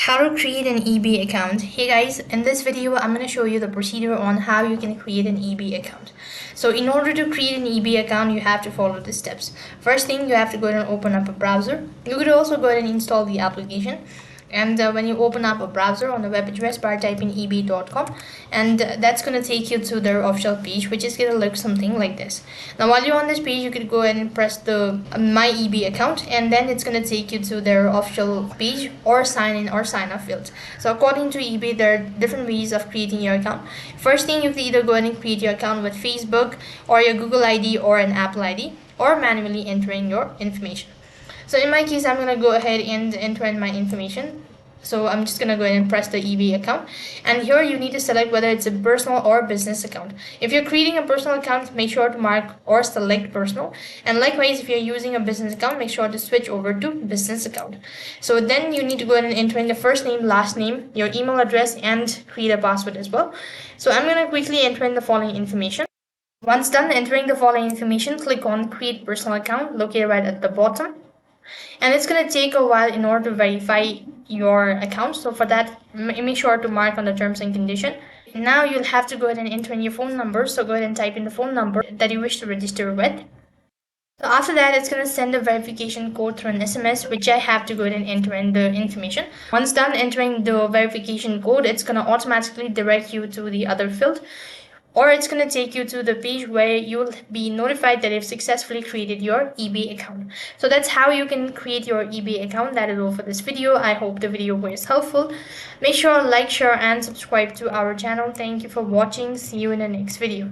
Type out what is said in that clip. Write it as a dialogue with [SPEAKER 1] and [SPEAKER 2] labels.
[SPEAKER 1] How to create an EB account. Hey guys, in this video I'm going to show you the procedure on how you can create an EB account. So in order to create an EB account, you have to follow the steps. First thing, you have to go ahead and open up a browser. You could also go ahead and install the application. And when you open up a browser, on the web address bar, type in eb.com, and that's going to take you to their official page, which is going to look something like this. Now while you're on this page, you could go ahead and press the my EB account, and then it's going to take you to their official page or sign in or sign up fields. So according to EB, there are different ways of creating your account. First thing, you can either go ahead and create your account with Facebook or your Google ID or an Apple ID, or manually entering your information. So in my case, I'm going to go ahead and enter in my information. So I'm just going to go ahead and press the EB account. And here you need to select whether it's a personal or business account. If you're creating a personal account, make sure to mark or select personal. And likewise, if you're using a business account, make sure to switch over to business account. So then you need to go ahead and enter in the first name, last name, your email address, and create a password as well. So I'm going to quickly enter in the following information. Once done entering the following information, click on Create Personal Account located right at the bottom. And it's going to take a while in order to verify your account. So for that, make sure to mark on the terms and condition. Now you'll have to go ahead and enter in your phone number. So go ahead and type in the phone number that you wish to register with. So after that, it's going to send a verification code through an SMS, which I have to go ahead and enter in the information. Once done entering the verification code, it's going to automatically direct you to the other field, or it's going to take you to the page where you'll be notified that you've successfully created your EB account. So that's how you can create your EB account. That is all for this video. I hope the video was helpful. Make sure to like, share, and subscribe to our channel. Thank you for watching. See you in the next video.